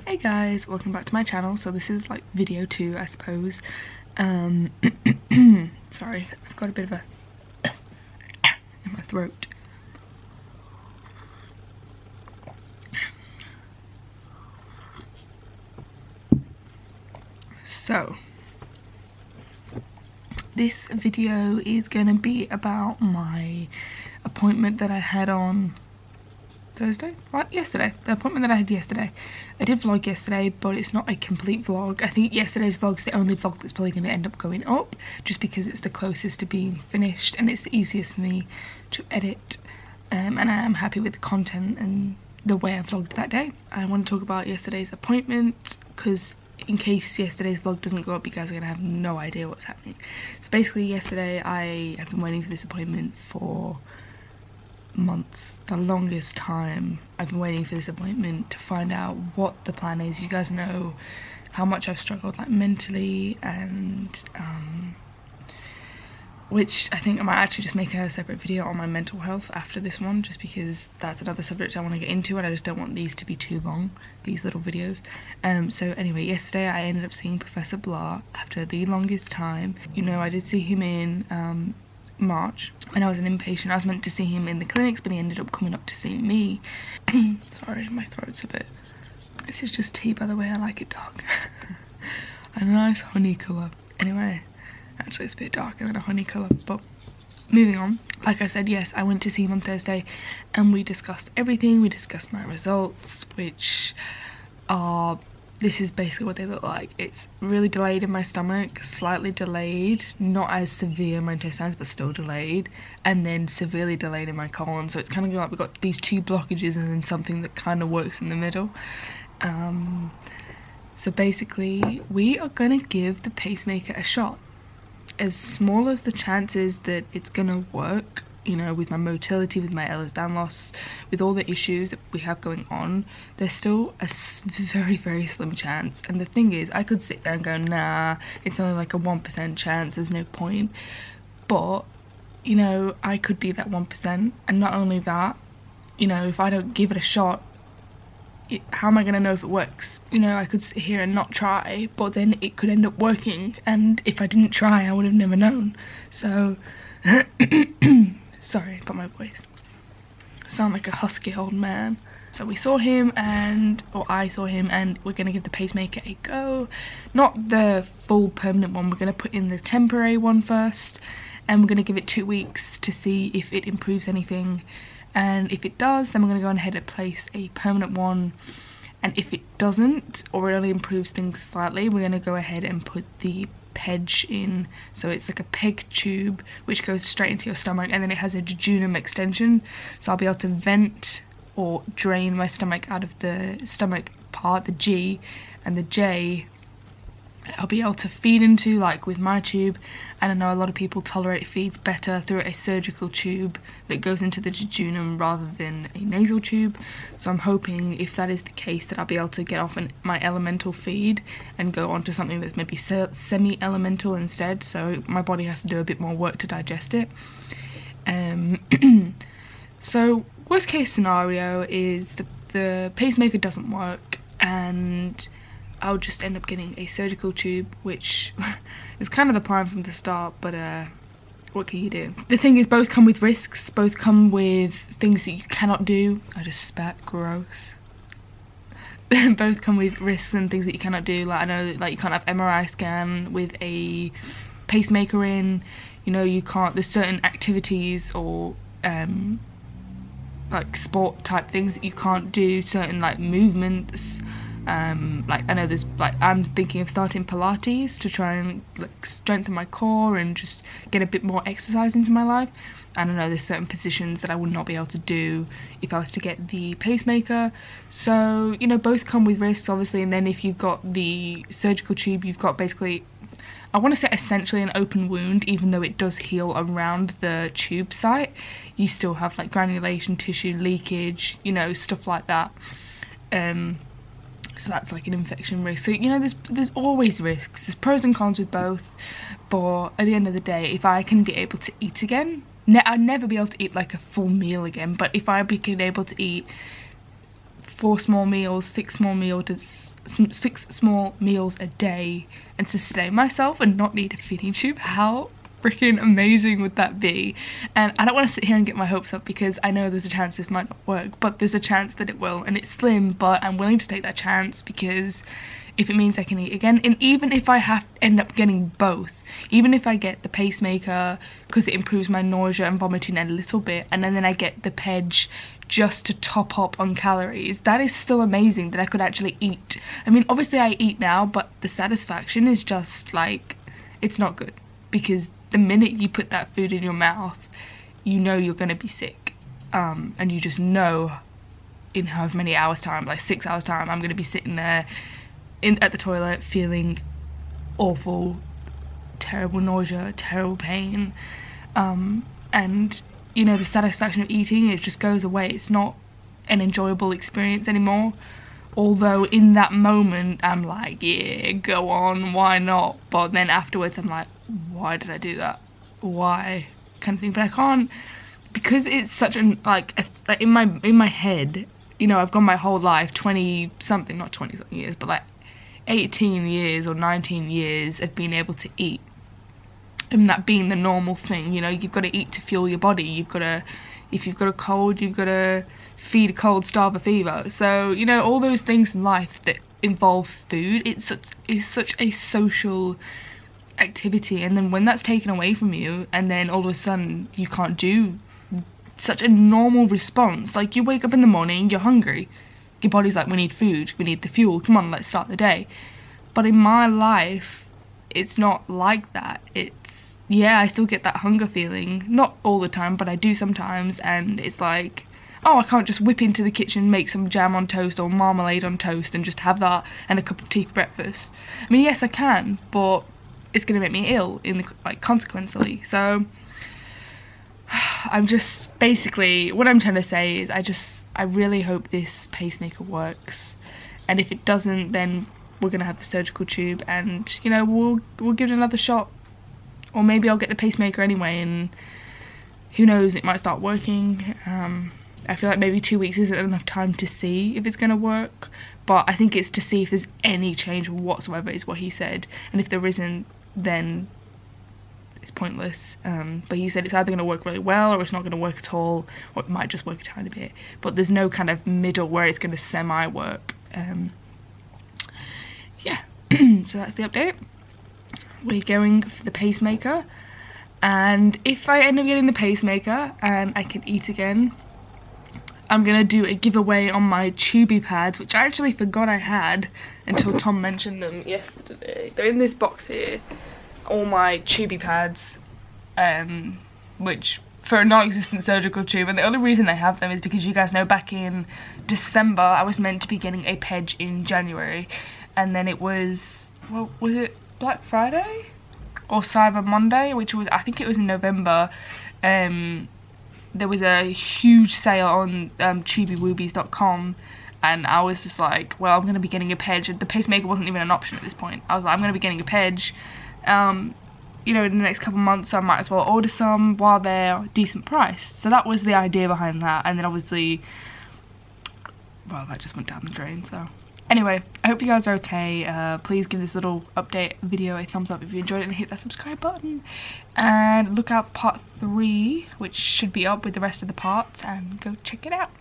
Hey guys, welcome back to my channel. So this is like video 2, I suppose. Sorry, I've got a bit of a in my throat. So this video is going to be about my appointment that I had on Thursday? What? Yesterday. The appointment that I had yesterday. I did vlog yesterday, but it's not a complete vlog. I think yesterday's vlog's the only vlog that's probably going to end up going up, just because it's the closest to being finished and it's the easiest for me to edit. And I am happy with the content and the way I vlogged that day. I want to talk about yesterday's appointment, because in case yesterday's vlog doesn't go up, you guys are going to have no idea what's happening. So basically yesterday I have been waiting for this appointment for months, the longest time. I've been waiting for this appointment to find out what the plan is. You guys know how much I've struggled like mentally, and which I think I might actually just make a separate video on my mental health after this one, just because that's another subject I want to get into and I just don't want these to be too long, these little videos. So anyway, yesterday I ended up seeing Professor Blah after the longest time. You know, I did see him in March when I was an inpatient. I was meant to see him in the clinics, but he ended up coming up to see me. Sorry, my throat's a bit... This is just tea, by the way. I like it dark. A nice honey colour. Anyway, actually it's a bit darker than a honey colour, but moving on. Like I said, yes, I went to see him on Thursday and we discussed everything. We discussed my results, which are... This is basically what they look like. It's really delayed in my stomach, slightly delayed, not as severe in my intestines, but still delayed, and then severely delayed in my colon. So it's kind of like we've got these two blockages and then something that kind of works in the middle. So basically, we are gonna give the pacemaker a shot. As small as the chances that it's gonna work, you know, with my motility, with my Ehlers-Danlos loss, with all the issues that we have going on, there's still a very, very slim chance. And the thing is, I could sit there and go, nah, it's only like a 1% chance, there's no point. But, you know, I could be that 1%. And not only that, you know, if I don't give it a shot, how am I going to know if it works? You know, I could sit here and not try, but then it could end up working. And if I didn't try, I would have never known. So... Sorry about my voice. I sound like a husky old man. So we saw him or I saw him, and we're gonna give the pacemaker a go. Not the full permanent one, we're gonna put in the temporary one first, and we're gonna give it 2 weeks to see if it improves anything. And if it does, then we're gonna go ahead and place a permanent one. And if it doesn't, or it only improves things slightly, we're gonna go ahead and put the PEG in. So it's like a PEG tube which goes straight into your stomach, and then it has a jejunum extension, so I'll be able to vent or drain my stomach out of the stomach part, the G, and the J I'll be able to feed into, like with my tube. And I know a lot of people tolerate feeds better through a surgical tube that goes into the jejunum rather than a nasal tube. So I'm hoping, if that is the case, that I'll be able to get off my elemental feed and go on to something that's maybe semi-elemental instead, so my body has to do a bit more work to digest it. So worst case scenario is that the pacemaker doesn't work and I'll just end up getting a surgical tube, which is kind of the plan from the start, but what can you do? The thing is, both come with risks, both come with things that you cannot do. I just spat, gross. Both come with risks and things that you cannot do. Like, I know that, like, you can't have MRI scan with a pacemaker in, you know, you can't, there's certain activities or like sport type things that you can't do, certain like movements. Like, I know there's, like, I'm thinking of starting Pilates to try and like strengthen my core and just get a bit more exercise into my life. And I know there's certain positions that I would not be able to do if I was to get the pacemaker. So, you know, both come with risks, obviously. And then if you've got the surgical tube, you've got basically, I want to say essentially an open wound, even though it does heal around the tube site. You still have like granulation tissue, leakage, you know, stuff like that. So that's like an infection risk. So, you know, there's always risks. There's pros and cons with both. But at the end of the day, if I can be able to eat again, I'd never be able to eat like a full meal again. But if I became able to eat 4 small meals, 6 small meals small meals a day and sustain myself and not need a feeding tube. How freaking amazing would that be? And I don't want to sit here and get my hopes up, because I know there's a chance this might not work, but there's a chance that it will, and it's slim, but I'm willing to take that chance, because if it means I can eat again, and even if I have to end up getting both, even if I get the pacemaker because it improves my nausea and vomiting a little bit, and then I get the Pej just to top up on calories, that is still amazing that I could actually eat. I mean, obviously I eat now, but the satisfaction is just like, it's not good, because the minute you put that food in your mouth, you know you're gonna be sick, and you just know in however many hours time, like 6 hours time, I'm gonna be sitting there at the toilet feeling awful, terrible nausea, terrible pain, and you know, the satisfaction of eating, it just goes away. It's not an enjoyable experience anymore. Although in that moment I'm like, yeah, go on, why not? But then afterwards I'm like, why did I do that? Why? Kind of thing. But I can't, because it's such an like in my head, you know, I've gone my whole life 20 something, not 20 something years, but like 18 years or 19 years of being able to eat, and that being the normal thing. You know, you've got to eat to fuel your body. You've got to, if you've got a cold, you've got to feed a cold, starve a fever. So, you know, all those things in life that involve food, it's such a social activity, and then when that's taken away from you, and then all of a sudden you can't do such a normal response. Like, you wake up in the morning, you're hungry, your body's like, we need food, we need the fuel, come on, let's start the day. But in my life, it's not like that. It's, yeah, I still get that hunger feeling, not all the time, but I do sometimes, and it's like, oh, I can't just whip into the kitchen, make some jam on toast or marmalade on toast and just have that and a cup of tea for breakfast. I mean, yes, I can, but it's gonna make me ill in the, like, consequently. So I'm just, basically, what I'm trying to say is I really hope this pacemaker works, and if it doesn't, then we're gonna have the surgical tube, and, you know, we'll give it another shot, or maybe I'll get the pacemaker anyway, and who knows, it might start working. I feel like maybe 2 weeks isn't enough time to see if it's gonna work, but I think it's to see if there's any change whatsoever is what he said, and if there isn't, then it's pointless. But he said it's either gonna work really well or it's not gonna work at all, or it might just work a tiny bit, but there's no kind of middle where it's gonna semi-work. Yeah, so that's the update. We're going for the pacemaker, and if I end up getting the pacemaker and I can eat again, I'm gonna do a giveaway on my Tubi pads, which I actually forgot I had until Tom mentioned them yesterday. They're in this box here, all my Tubi pads, which for a non-existent surgical tube, and the only reason I have them is because you guys know back in December I was meant to be getting a Pej in January, and then it was, well, was it Black Friday or Cyber Monday, which was, I think it was in November. There was a huge sale on tubiwoobies.com, and I was just like, well, I'm going to be getting a Pej. The pacemaker wasn't even an option at this point. I was like, I'm going to be getting a Pej, you know, in the next couple of months, so I might as well order some while they're decent priced. So that was the idea behind that, and then obviously, well, that just went down the drain, so. Anyway, I hope you guys are okay. Please give this little update video a thumbs up if you enjoyed it, and hit that subscribe button. And look out for part 3, which should be up with the rest of the parts, and go check it out.